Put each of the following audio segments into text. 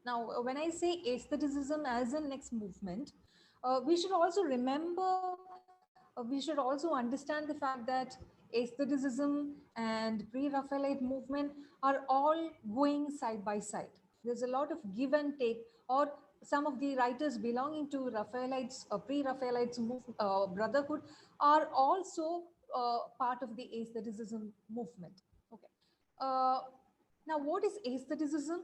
Now, when I say aestheticism as a next movement, we should also remember, we should also understand the fact that aestheticism and pre-Raphaelite movement are all going side by side. There's a lot of give and take, or some of the writers belonging to Raphaelites, pre-Raphaelites brotherhood are also part of the aestheticism movement. Okay. Uh, Now, what is aestheticism?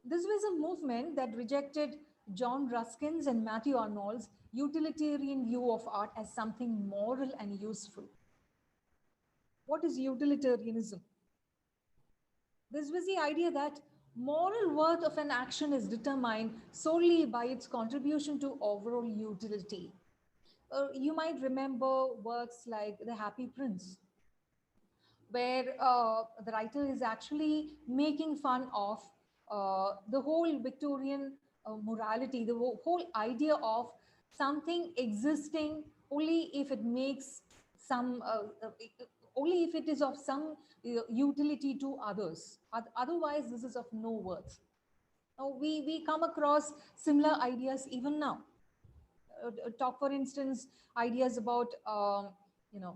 This was a movement that rejected John Ruskin's and Matthew Arnold's utilitarian view of art as something moral and useful. What is utilitarianism? This was the idea that moral worth of an action is determined solely by its contribution to overall utility. You might remember works like The Happy Prince, where the writer is actually making fun of the whole Victorian morality, the whole idea of something existing only if it makes some, only if it is of some utility to others. Otherwise, this is of no worth. Now, we come across similar ideas even now. Talk, for instance, ideas about you know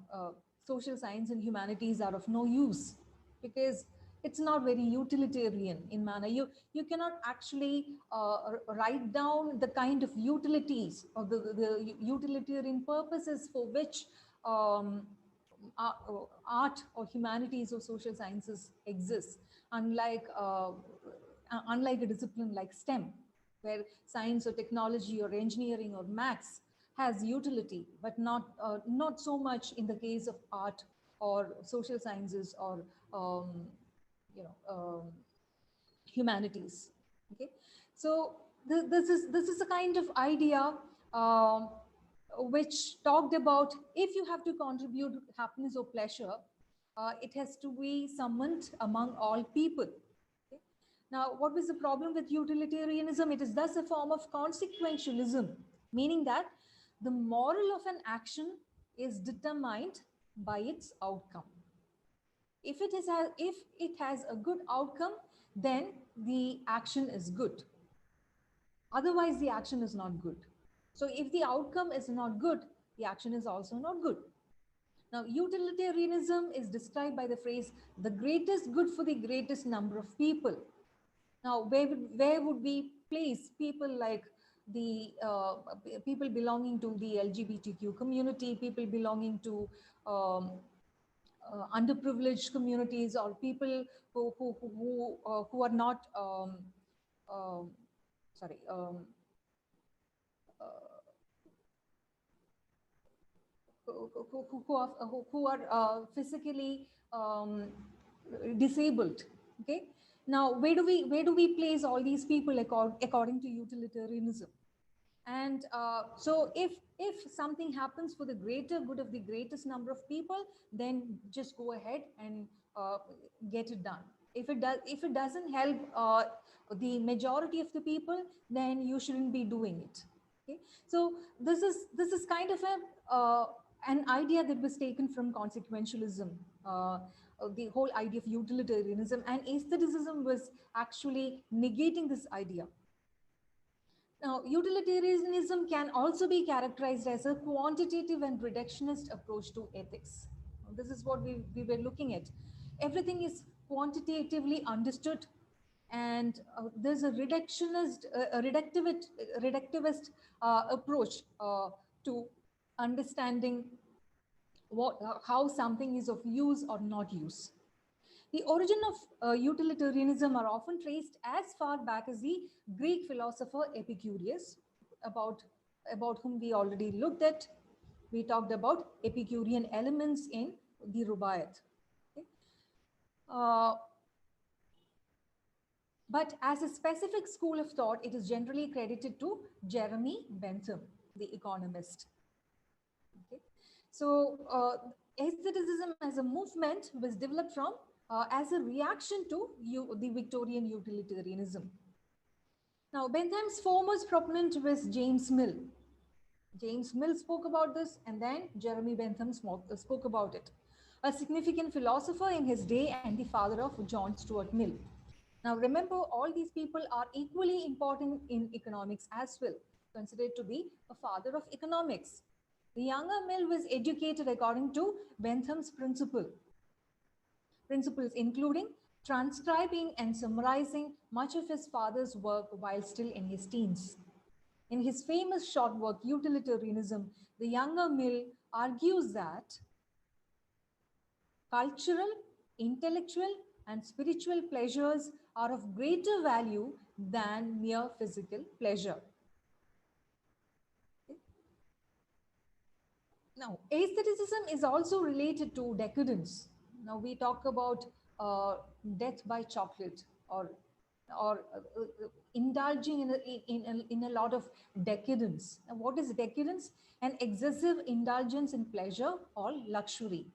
social science and humanities are of no use because it's not very utilitarian in manner. You cannot actually write down the kind of utilities or the utilitarian purposes for which um, art or humanities or social sciences exists, unlike a discipline like STEM, where science or technology or engineering or maths has utility, but not so much in the case of art or social sciences or um, you know humanities. Okay, so this is a kind of idea um, which talked about if you have to contribute happiness or pleasure, it has to be summoned among all people. Okay? Now, what was the problem with utilitarianism? It is thus a form of consequentialism, meaning that the moral of an action is determined by its outcome. If it has a good outcome, then the action is good. Otherwise, the action is not good. So if the outcome is not good, the action is also not good. Now, utilitarianism is described by the phrase, the greatest good for the greatest number of people. Now, where would we place people like the people belonging to the LGBTQ community, people belonging to underprivileged communities, or people who are not um, sorry who are physically disabled. Okay, now where do we place all these people according to utilitarianism? And so if something happens for the greater good of the greatest number of people, then just go ahead and get it done. If it doesn't help the majority of the people, then you shouldn't be doing it. Okay, so this is kind of an idea that was taken from consequentialism, the whole idea of utilitarianism, and aestheticism was actually negating this idea. Now, utilitarianism can also be characterized as a quantitative and reductionist approach to ethics. This is what we were looking at. Everything is quantitatively understood, and there's a reductivist approach to understanding how something is of use or not use. The origin of utilitarianism are often traced as far back as the Greek philosopher Epicurus, about, about whom we already looked at. We talked about Epicurean elements in the Rubaiyat. Okay? Uh, but as a specific school of thought, it is generally credited to Jeremy Bentham, the economist. Okay? So, aestheticism as a movement was developed from as a reaction to the Victorian utilitarianism. Now, Bentham's foremost proponent was James Mill. James Mill spoke about this, and then Jeremy Bentham spoke about it. A significant philosopher in his day and the father of John Stuart Mill. Now remember, all these people are equally important in economics as well, considered to be a father of economics. The younger Mill was educated according to Bentham's principles, including transcribing and summarizing much of his father's work while still in his teens. In his famous short work, Utilitarianism, the younger Mill argues that cultural, intellectual, and spiritual pleasures are of greater value than mere physical pleasure. Now, aestheticism is also related to decadence. Now, we talk about death by chocolate, or indulging in a lot of decadence. Now, what is decadence? An excessive indulgence in pleasure or luxury.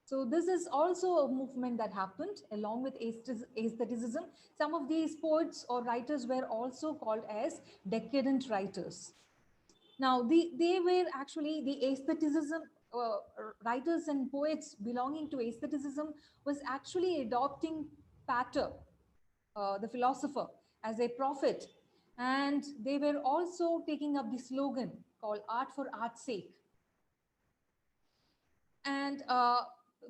So this is also a movement that happened along with aestheticism. Some of these poets or writers were also called as decadent writers. Now, they were actually the aestheticism uh, writers and poets belonging to aestheticism was actually adopting Pater, the philosopher, as a prophet. And they were also taking up the slogan called art for art's sake. And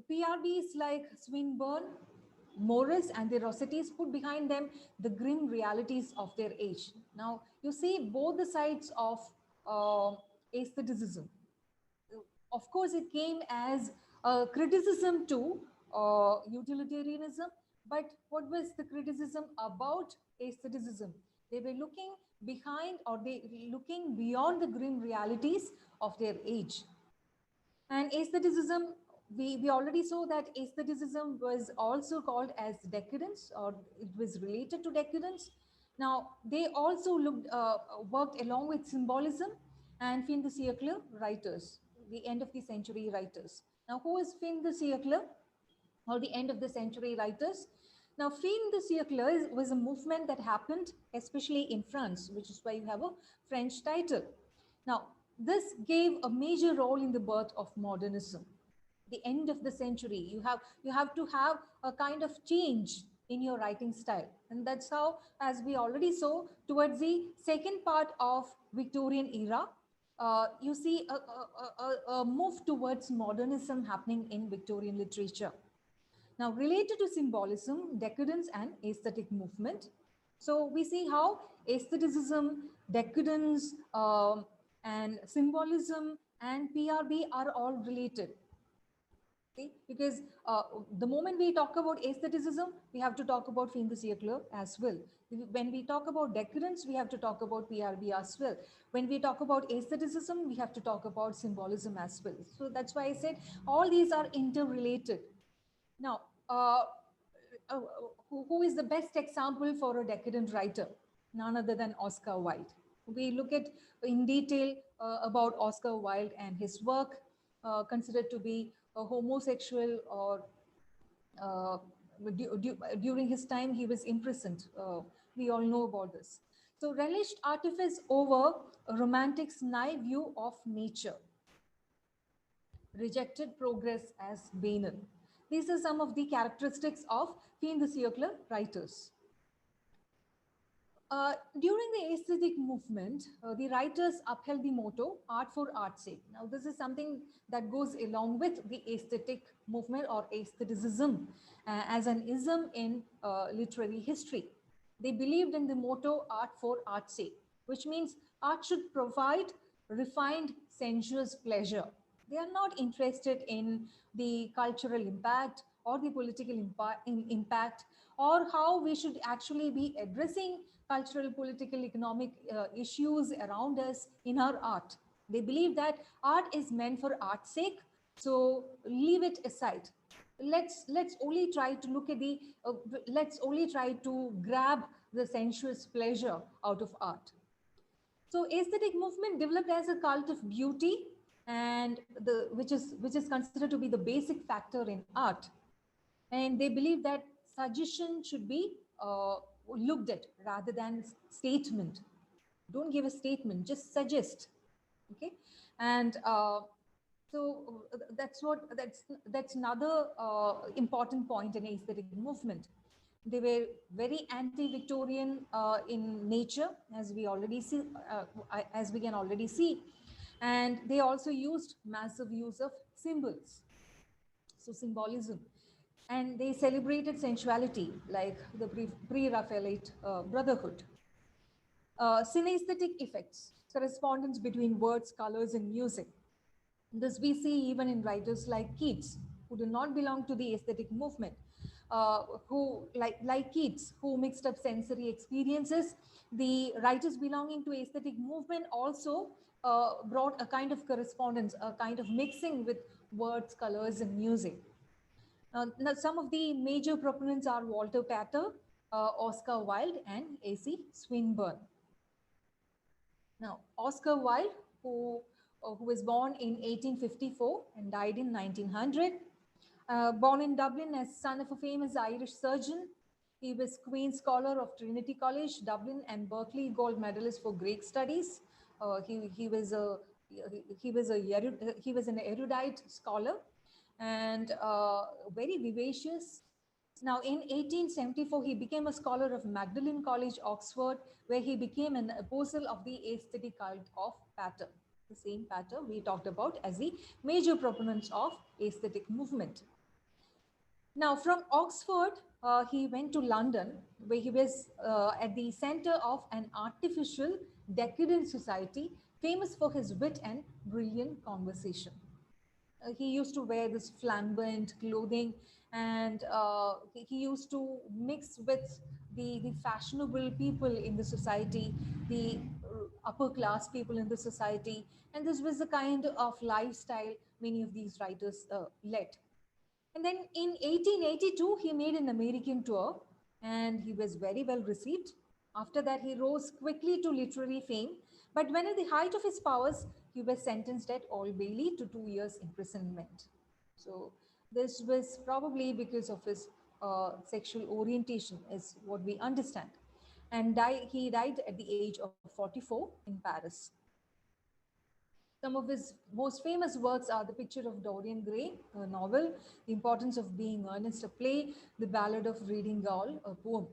PRBs like Swinburne, Morris, and the Rossettis put behind them the grim realities of their age. Now, you see both the sides of aestheticism. Of course, it came as a criticism to utilitarianism, but what was the criticism about aestheticism? They were looking behind, or they looking beyond the grim realities of their age. And aestheticism, we already saw that aestheticism was also called as decadence, or it was related to decadence. Now, they also worked along with symbolism and fin de siècle writers, the end of the century writers. Now, who is fin de siècle, or the end of the century writers? Now, fin de siècle was a movement that happened especially in France, which is why you have a French title. Now, this gave a major role in the birth of modernism. The end of the century, you have to have a kind of change in your writing style, and that's how, as we already saw, towards the second part of Victorian era, you see a move towards modernism happening in Victorian literature. Now, related to symbolism, decadence, and aesthetic movement. So, we see how aestheticism, decadence, and symbolism and PRB are all related. Okay? Because the moment we talk about aestheticism, we have to talk about fin de siècle as well. When we talk about decadence, we have to talk about PRB as well. When we talk about aestheticism, we have to talk about symbolism as well. So that's why I said all these are interrelated. Now, uh, who is the best example for a decadent writer? None other than Oscar Wilde. We look at in detail about Oscar Wilde and his work, considered to be a homosexual, or uh, during his time he was imprisoned. We all know about this. So relished artifice over a romantic's naive view of nature, rejected progress as banal. These are some of the characteristics of fin de siècle writers. During the aesthetic movement, the writers upheld the motto, art for art's sake. Now, this is something that goes along with the aesthetic movement or aestheticism as an ism in literary history. They believed in the motto, art for art's sake, which means art should provide refined, sensuous pleasure. They are not interested in the cultural impact or the political impact, or how we should actually be addressing cultural, political, economic issues around us in our art. They believe that art is meant for art's sake, so leave it aside. Let's only try to look at the let's only try to grab the sensuous pleasure out of art. So aesthetic movement developed as a cult of beauty, and which is considered to be the basic factor in art. And they believe that suggestion should be looked at rather than statement. Don't give a statement, just suggest. Okay, and so that's another important point in aesthetic movement. They were very anti-Victorian in nature, as we already see, as we can already see, and they also used massive use of symbols, so symbolism, and they celebrated sensuality like the pre-Raphaelite brotherhood. Synesthetic effects, correspondence between words, colors, and music. This we see even in writers like Keats, who do not belong to the aesthetic movement, who like Keats, who mixed up sensory experiences. The writers belonging to aesthetic movement also brought a kind of correspondence, a kind of mixing with words, colors, and music. Now some of the major proponents are Walter Pater, Oscar Wilde, and A.C. Swinburne. Now, Oscar Wilde, who was born in 1854 and died in 1900, born in Dublin as son of a famous Irish surgeon. He was Queen's Scholar of Trinity College, Dublin, and Berkeley Gold Medalist for Greek Studies. He was a he was an erudite scholar and very vivacious. Now, in 1874, he became a scholar of Magdalen College, Oxford, where he became an apostle of the aesthetic cult of Pater, the same Pater we talked about as the major proponents of aesthetic movement. Now, from Oxford, he went to London, where he was at the center of an artificial, decadent society famous for his wit and brilliant conversation. He used to wear this flamboyant clothing, and he used to mix with the fashionable people in the society, the upper class people in the society, and this was the kind of lifestyle many of these writers led. And then in 1882, he made an American tour and he was very well received. After that, he rose quickly to literary fame. But when at the height of his powers, he was sentenced at Old Bailey to 2 years imprisonment. So this was probably because of his sexual orientation, is what we understand. And he died at the age of 44 in Paris. Some of his most famous works are The Picture of Dorian Gray, a novel, The Importance of Being Earnest, a play, The Ballad of Reading Gaol, a poem.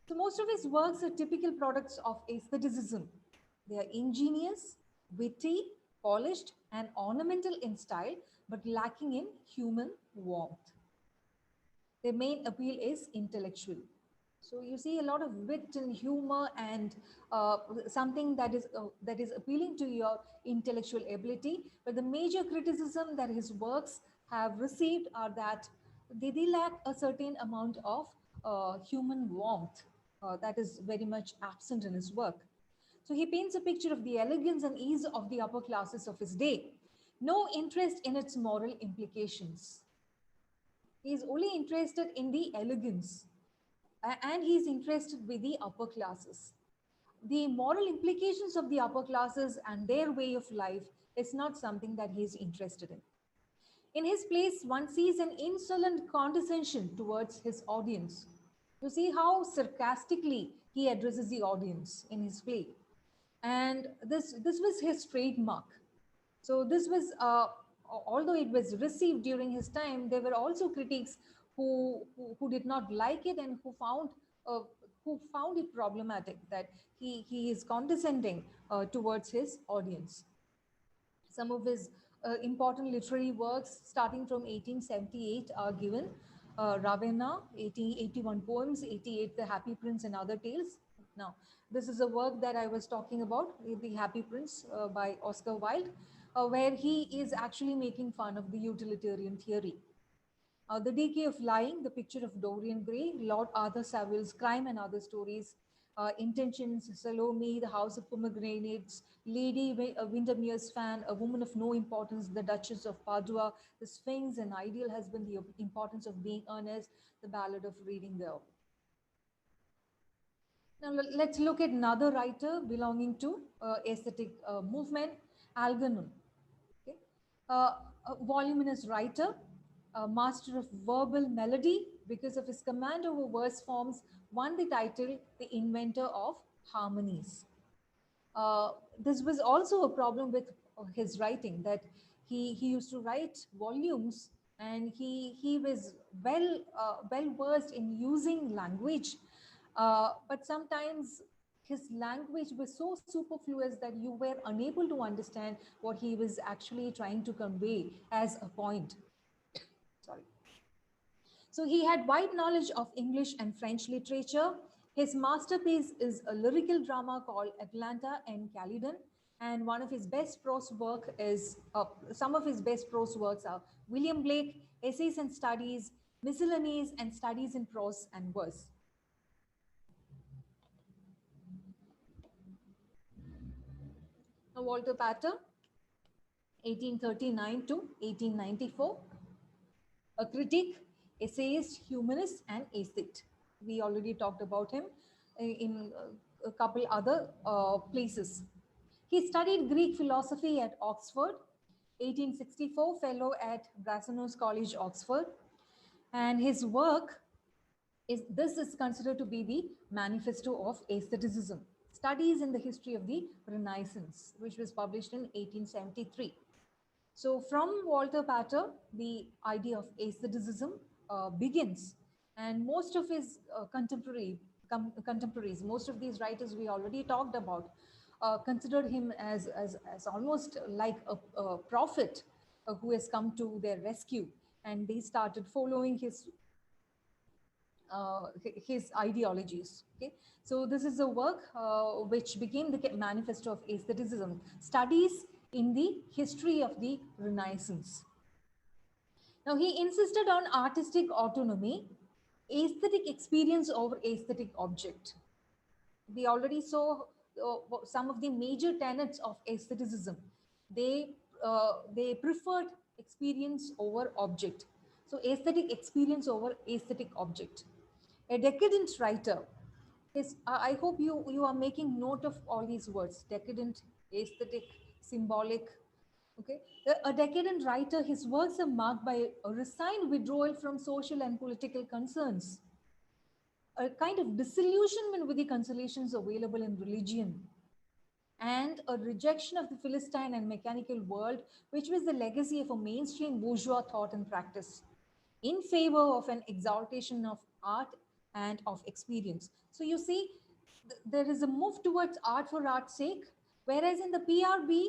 So most of his works are typical products of aestheticism. They are ingenious, witty, polished, and ornamental in style, but lacking in human warmth. Their main appeal is intellectual. So you see a lot of wit and humor and something that is appealing to your intellectual ability. But the major criticism that his works have received are that they lack a certain amount of human warmth that is very much absent in his work. So he paints a picture of the elegance and ease of the upper classes of his day, no interest in its moral implications. He is only interested in the elegance and he is interested with the upper classes. The moral implications of the upper classes and their way of life is not something that he is interested in. In his plays, one sees an insolent condescension towards his audience. You see how sarcastically he addresses the audience in his play. And this was his trademark. So this was, although it was received during his time, there were also critics who did not like it and uh, who found it problematic that he is condescending towards his audience. Some of his important literary works starting from 1878 are given. Ravenna, 1881 poems, 88 The Happy Prince and Other Tales. Now, this is a work that I was talking about, The Happy Prince by Oscar Wilde, where he is actually making fun of the utilitarian theory. The Decay of Lying, The Picture of Dorian Gray, Lord Arthur Saville's Crime and Other Stories, Intentions, Salome, The House of Pomegranates, Lady Windermere's Fan, A Woman of No Importance, The Duchess of Padua, The Sphinx, An Ideal Husband, The Importance of Being Earnest, The Ballad of Reading Gaol. Now let's look at another writer belonging to aesthetic movement, Algernon. Okay? A voluminous writer, a master of verbal melody, because of his command over verse forms, won the title the inventor of harmonies. This was also a problem with his writing, that he used to write volumes and he was well versed in using language, but sometimes his language was so superfluous that you were unable to understand what he was actually trying to convey as a point. Sorry. So he had wide knowledge of English and French literature. His masterpiece is a lyrical drama called Atlanta and Calydon. And one of his best prose work is, some of his best prose works are William Blake, Essays and Studies, Miscellanies and Studies in Prose and Verse. Now, Walter Pater, 1839 to 1894, a critic, essayist, humanist, and aesthete. We already talked about him in a couple other places. He studied Greek philosophy at Oxford, 1864 fellow at Brasenose College, Oxford, and his work is considered to be the manifesto of aestheticism, studies in the history of the Renaissance, which was published in 1873. So from Walter Pater, the idea of aestheticism begins, and most of his contemporaries, most of these writers we already talked about, considered him as almost like a prophet who has come to their rescue, and they started following his ideologies. Okay, so this is a work which became the manifesto of aestheticism, studies in the history of the Renaissance. Now he insisted on artistic autonomy, aesthetic experience over aesthetic object. We already saw some of the major tenets of aestheticism. They preferred experience over object. So aesthetic experience over aesthetic object. A decadent writer is, I hope you are making note of all these words: decadent, aesthetic, symbolic. Okay, a decadent writer, his works are marked by a resigned withdrawal from social and political concerns, a kind of disillusionment with the consolations available in religion, and a rejection of the Philistine and mechanical world, which was the legacy of a mainstream bourgeois thought and practice, in favor of an exaltation of art and of experience. So you see, there is a move towards art for art's sake, whereas in the PRB,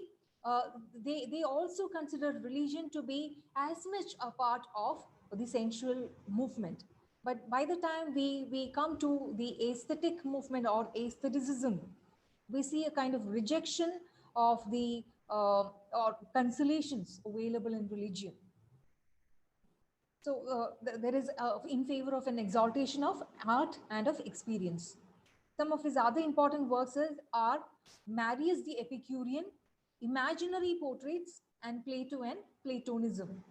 they also consider religion to be as much a part of the sensual movement. But by the time we come to the aesthetic movement or aestheticism, we see a kind of rejection of the or consolations available in religion. So there is in favor of an exaltation of art and of experience. Some of his other important works are Marius the Epicurean, Imaginary Portraits, and Plato and Platonism.